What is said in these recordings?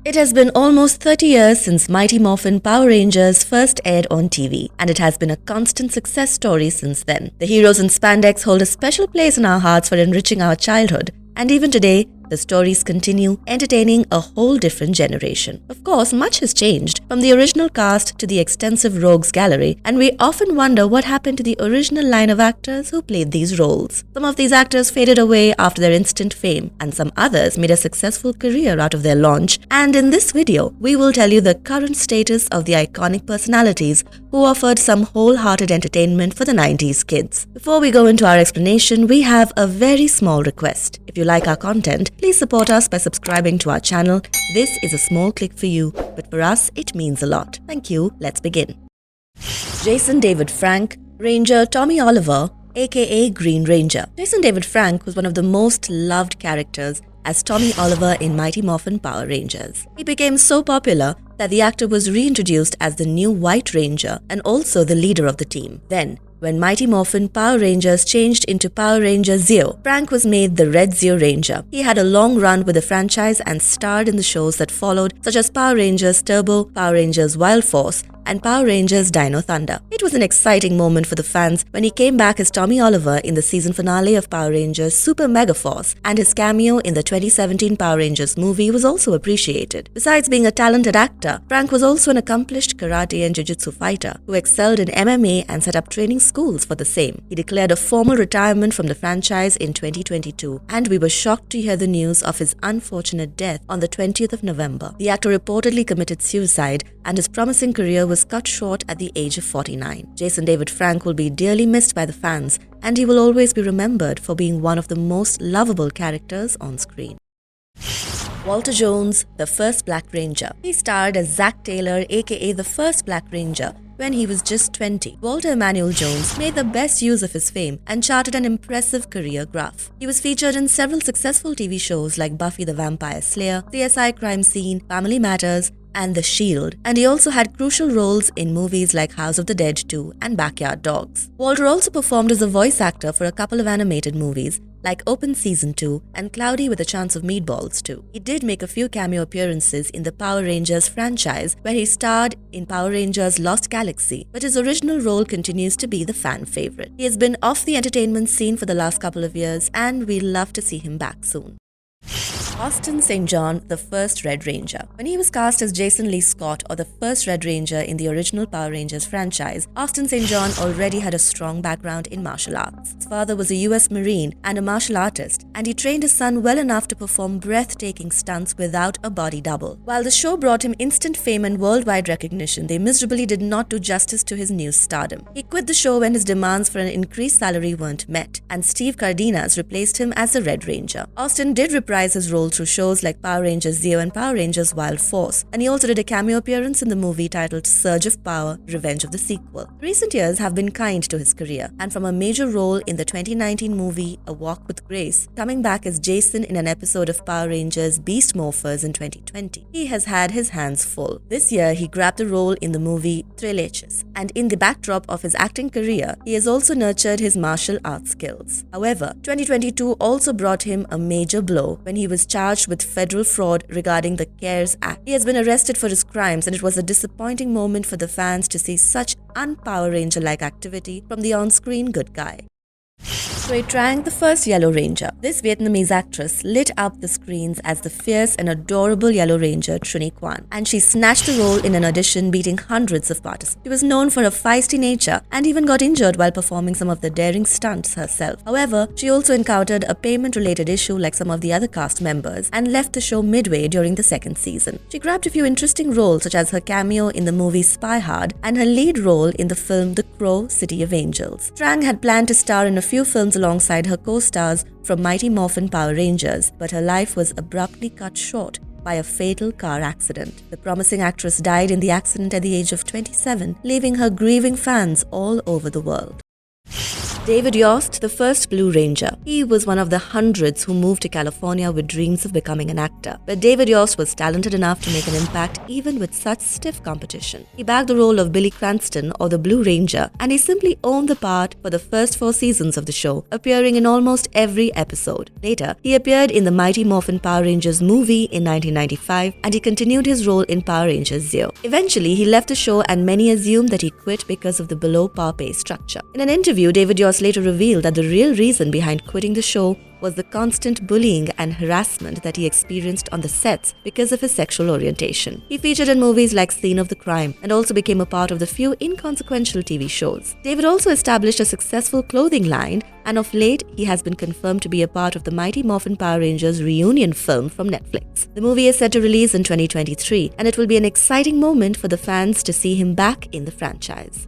It has been almost 30 years since Mighty Morphin Power Rangers first aired on TV, and it has been a constant success story since then. The heroes in spandex hold a special place in our hearts for enriching our childhood, and even today, the stories continue, entertaining a whole different generation. Of course, much has changed, from the original cast to the extensive rogues gallery, and we often wonder what happened to the original line of actors who played these roles. Some of these actors faded away after their instant fame, and some others made a successful career out of their launch. And in this video, we will tell you the current status of the iconic personalities who offered some wholehearted entertainment for the 90s kids. Before we go into our explanation, we have a very small request. If you like our content, please support us by subscribing to our channel. This is a small click for you, but for us, it means a lot. Thank you. Let's begin. Jason David Frank, Ranger Tommy Oliver, aka Green Ranger. Jason David Frank was one of the most loved characters as Tommy Oliver in Mighty Morphin Power Rangers. He became so popular that the actor was reintroduced as the new White Ranger and also the leader of the team. Then, when Mighty Morphin Power Rangers changed into Power Ranger Zeo, Frank was made the Red Zeo Ranger. He had a long run with the franchise and starred in the shows that followed, such as Power Rangers Turbo, Power Rangers Wild Force, and Power Rangers Dino Thunder. It was an exciting moment for the fans when he came back as Tommy Oliver in the season finale of Power Rangers Super Mega Force, and his cameo in the 2017 Power Rangers movie was also appreciated. Besides being a talented actor, Frank was also an accomplished karate and jiu-jitsu fighter who excelled in MMA and set up training schools for the same. He declared a formal retirement from the franchise in 2022, and we were shocked to hear the news of his unfortunate death on the 20th of November. The actor reportedly committed suicide, and his promising career was cut short at the age of 49. Jason David Frank will be dearly missed by the fans, and he will always be remembered for being one of the most lovable characters on screen. Walter Jones, the first Black Ranger. He starred as Zack Taylor, aka the first Black Ranger, when he was just 20. Walter Emmanuel Jones made the best use of his fame and charted an impressive career graph. He was featured in several successful TV shows like Buffy the Vampire Slayer, CSI Crime Scene, Family Matters, and The Shield, and he also had crucial roles in movies like House of the Dead 2 and Backyard Dogs. Walter also performed as a voice actor for a couple of animated movies like Open Season 2 and Cloudy with a Chance of Meatballs 2. He did make a few cameo appearances in the Power Rangers franchise, where he starred in Power Rangers Lost Galaxy, but his original role continues to be the fan favorite. He has been off the entertainment scene for the last couple of years, and we'd love to see him back soon. Austin St. John, the first Red Ranger. When he was cast as Jason Lee Scott, or the first Red Ranger in the original Power Rangers franchise, Austin St. John already had a strong background in martial arts. His father was a US Marine and a martial artist, and he trained his son well enough to perform breathtaking stunts without a body double. While the show brought him instant fame and worldwide recognition, they miserably did not do justice to his new stardom. He quit the show when his demands for an increased salary weren't met, and Steve Cardenas replaced him as the Red Ranger. Austin did reprise his role through shows like Power Rangers Zeo and Power Rangers Wild Force, and he also did a cameo appearance in the movie titled Surge of Power: Revenge of the Sequel. Recent years have been kind to his career, and from a major role in the 2019 movie A Walk with Grace, coming back as Jason in an episode of Power Rangers Beast Morphers in 2020, he has had his hands full. This year, he grabbed the role in the movie Treleches, and in the backdrop of his acting career, he has also nurtured his martial arts skills. However, 2022 also brought him a major blow when he was charged with federal fraud regarding the CARES Act. He has been arrested for his crimes, and it was a disappointing moment for the fans to see such un-Power Ranger-like activity from the on-screen good guy. Thuy Trang, the first Yellow Ranger. This Vietnamese actress lit up the screens as the fierce and adorable Yellow Ranger Trini Quan, and she snatched the role in an audition, beating hundreds of participants. She was known for her feisty nature and even got injured while performing some of the daring stunts herself. However, she also encountered a payment-related issue like some of the other cast members and left the show midway during the second season. She grabbed a few interesting roles, such as her cameo in the movie Spy Hard and her lead role in the film The Crow: City of Angels. Trang had planned to star in a few films alongside her co-stars from Mighty Morphin Power Rangers, but her life was abruptly cut short by a fatal car accident. The promising actress died in the accident at the age of 27, leaving her grieving fans all over the world. David Yost, the first Blue Ranger. He was one of the hundreds who moved to California with dreams of becoming an actor. But David Yost was talented enough to make an impact even with such stiff competition. He bagged the role of Billy Cranston, or the Blue Ranger, and he simply owned the part for the first 4 seasons of the show, appearing in almost every episode. Later, he appeared in the Mighty Morphin Power Rangers movie in 1995, and he continued his role in Power Rangers Zeo. Eventually, he left the show, and many assumed that he quit because of the below par pay structure. In an interview, David Yost later revealed that the real reason behind quitting the show was the constant bullying and harassment that he experienced on the sets because of his sexual orientation. He featured in movies like Scene of the Crime and also became a part of the few inconsequential TV shows. David also established a successful clothing line, and of late, he has been confirmed to be a part of the Mighty Morphin Power Rangers reunion film from Netflix. The movie is set to release in 2023, and it will be an exciting moment for the fans to see him back in the franchise.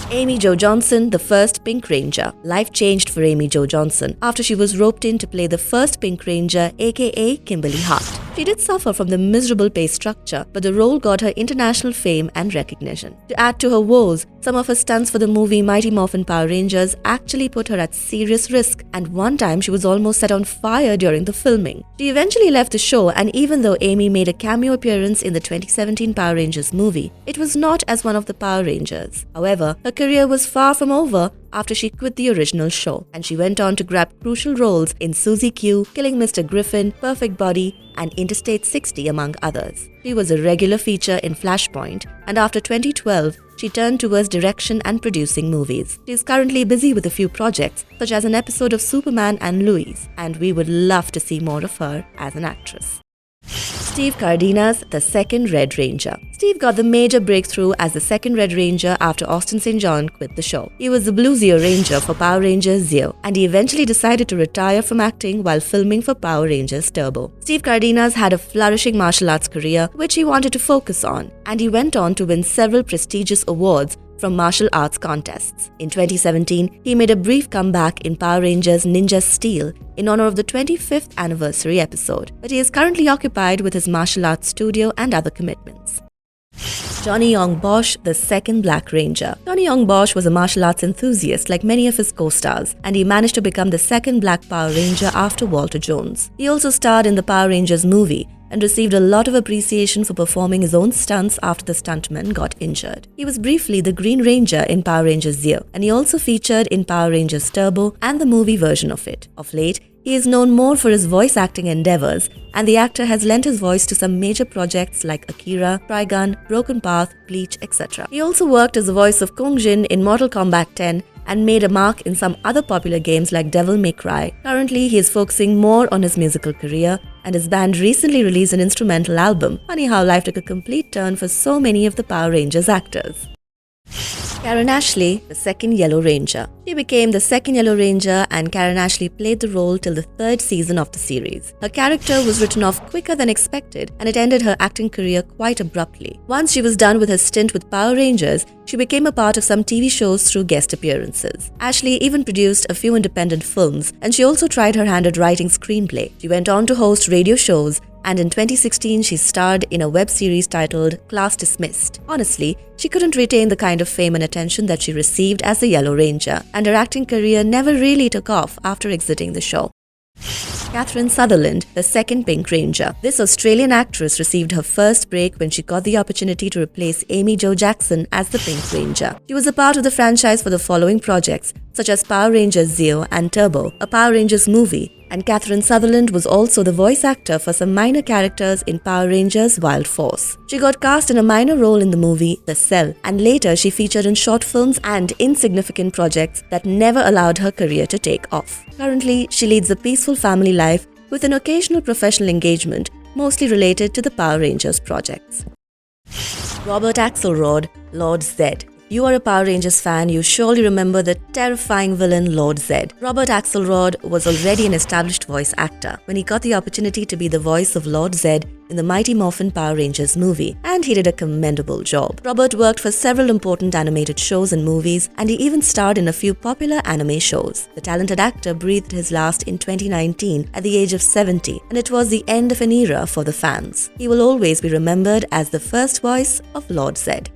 Amy Jo Johnson, the first Pink Ranger. Life changed for Amy Jo Johnson after she was roped in to play the first Pink Ranger, aka Kimberly Hart. She did suffer from the miserable pay structure, but the role got her international fame and recognition. To add to her woes, some of her stunts for the movie Mighty Morphin Power Rangers actually put her at serious risk, and one time she was almost set on fire during the filming. She eventually left the show, and even though Amy made a cameo appearance in the 2017 Power Rangers movie, it was not as one of the Power Rangers. However, her career was far from over after she quit the original show, and she went on to grab crucial roles in Suzy Q, Killing Mr. Griffin, Perfect Body, and Interstate 60, among others. She was a regular feature in Flashpoint, and after 2012, she turned towards direction and producing movies. She is currently busy with a few projects, such as an episode of Superman and Lois, and we would love to see more of her as an actress. Steve Cardenas, the second Red Ranger. Steve got the major breakthrough as the second Red Ranger after Austin St. John quit the show. He was the Blue Zeo Ranger for Power Rangers Zeo, and he eventually decided to retire from acting while filming for Power Rangers Turbo. Steve Cardenas had a flourishing martial arts career which he wanted to focus on, and he went on to win several prestigious awards from martial arts contests. In 2017, he made a brief comeback in Power Rangers Ninja Steel in honor of the 25th anniversary episode, but he is currently occupied with his martial arts studio and other commitments. Johnny Yong Bosch, the second Black Ranger. Johnny Yong Bosch was a martial arts enthusiast like many of his co-stars, and he managed to become the second Black Power Ranger after Walter Jones. He also starred in the Power Rangers movie and received a lot of appreciation for performing his own stunts after the stuntman got injured. He was briefly the Green Ranger in Power Rangers Zeo, and he also featured in Power Rangers Turbo and the movie version of it. Of late, he is known more for his voice acting endeavors, and the actor has lent his voice to some major projects like Akira, Trigun, Broken Path, Bleach, etc. He also worked as the voice of Kung Jin in Mortal Kombat 10 and made a mark in some other popular games like Devil May Cry. Currently, he is focusing more on his musical career, and his band recently released an instrumental album. Funny how life took a complete turn for so many of the Power Rangers actors. Karen Ashley, the second Yellow Ranger. She became the second Yellow Ranger, and Karen Ashley played the role till the 3rd season of the series. Her character was written off quicker than expected, and it ended her acting career quite abruptly. Once she was done with her stint with Power Rangers, she became a part of some TV shows through guest appearances. Ashley even produced a few independent films, and she also tried her hand at writing screenplay. She went on to host radio shows, and in 2016 she starred in a web series titled Class Dismissed. Honestly, she couldn't retain the kind of fame and attention that she received as the Yellow Ranger, and her acting career never really took off after exiting the show. Catherine Sutherland, the second Pink Ranger. This Australian actress received her first break when she got the opportunity to replace Amy Jo Jackson as the Pink Ranger. She was a part of the franchise for the following projects, such as Power Rangers Zeo and Turbo, a Power Rangers movie, and Catherine Sutherland was also the voice actor for some minor characters in Power Rangers Wild Force. She got cast in a minor role in the movie The Cell, and later she featured in short films and insignificant projects that never allowed her career to take off. Currently, she leads a peaceful family life with an occasional professional engagement, mostly related to the Power Rangers projects. Robert Axelrod, Lord Zed. If you are a Power Rangers fan, you surely remember the terrifying villain Lord Zed. Robert Axelrod was already an established voice actor when he got the opportunity to be the voice of Lord Zed in the Mighty Morphin Power Rangers movie, and he did a commendable job. Robert worked for several important animated shows and movies, and he even starred in a few popular anime shows. The talented actor breathed his last in 2019 at the age of 70, and it was the end of an era for the fans. He will always be remembered as the first voice of Lord Zed.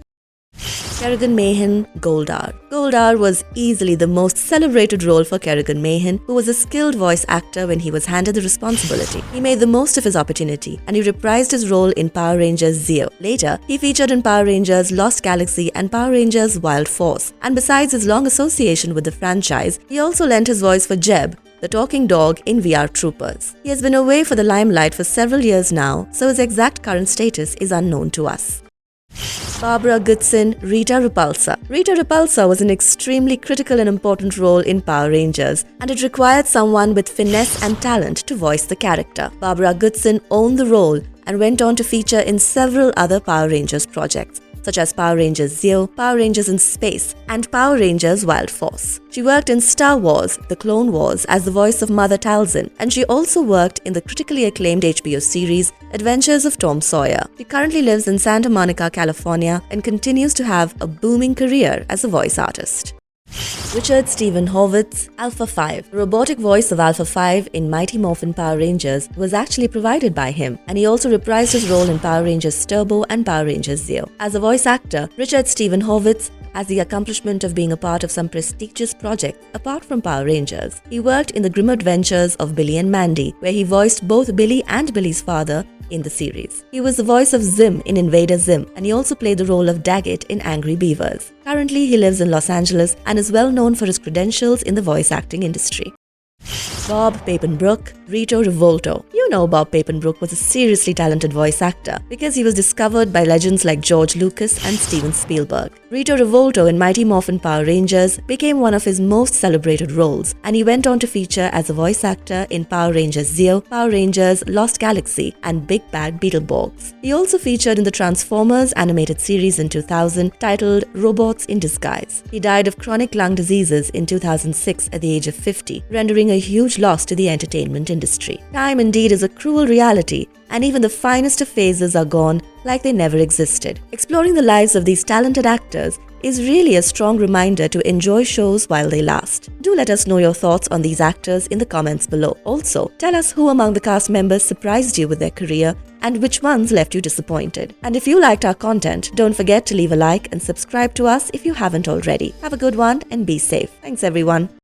Kerrigan Mahan, Goldar. Goldar was easily the most celebrated role for Kerrigan Mahan, who was a skilled voice actor when he was handed the responsibility. He made the most of his opportunity and he reprised his role in Power Rangers Zeo. Later, he featured in Power Rangers Lost Galaxy and Power Rangers Wild Force. And besides his long association with the franchise, he also lent his voice for Jeb, the talking dog in VR Troopers. He has been away for the limelight for several years now, so his exact current status is unknown to us. Barbara Goodson, Rita Repulsa. Rita Repulsa was an extremely critical and important role in Power Rangers, and it required someone with finesse and talent to voice the character. Barbara Goodson owned the role and went on to feature in several other Power Rangers projects, such as Power Rangers Zeo, Power Rangers in Space, and Power Rangers Wild Force. She worked in Star Wars: The Clone Wars as the voice of Mother Talzin, and she also worked in the critically acclaimed HBO series Adventures of Tom Sawyer. She currently lives in Santa Monica, California, and continues to have a booming career as a voice artist. Richard Steven Horvitz, Alpha 5. The robotic voice of Alpha 5 in Mighty Morphin Power Rangers was actually provided by him, and he also reprised his role in Power Rangers Turbo and Power Rangers Zeo. As a voice actor, Richard Steven Horvitz has the accomplishment of being a part of some prestigious projects apart from Power Rangers. He worked in the grim adventures of Billy and Mandy, where he voiced both Billy and Billy's father in the series. He was the voice of Zim in Invader Zim, and he also played the role of Daggett in Angry Beavers. Currently, he lives in Los Angeles and is well known for his credentials in the voice acting industry. Bob Papenbrook, Rito Revolto. You know Bob Papenbrook was a seriously talented voice actor because he was discovered by legends like George Lucas and Steven Spielberg. Rito Revolto in Mighty Morphin Power Rangers became one of his most celebrated roles, and he went on to feature as a voice actor in Power Rangers Zeo, Power Rangers Lost Galaxy, and Big Bad Beetleborgs. He also featured in the Transformers animated series in 2000 titled Robots in Disguise. He died of chronic lung diseases in 2006 at the age of 50, rendering a huge loss to the entertainment industry. Time indeed is a cruel reality, and even the finest of phases are gone like they never existed. Exploring the lives of these talented actors is really a strong reminder to enjoy shows while they last. Do let us know your thoughts on these actors in the comments below. Also, tell us who among the cast members surprised you with their career and which ones left you disappointed. And if you liked our content, don't forget to leave a like and subscribe to us if you haven't already. Have a good one and be safe. Thanks everyone.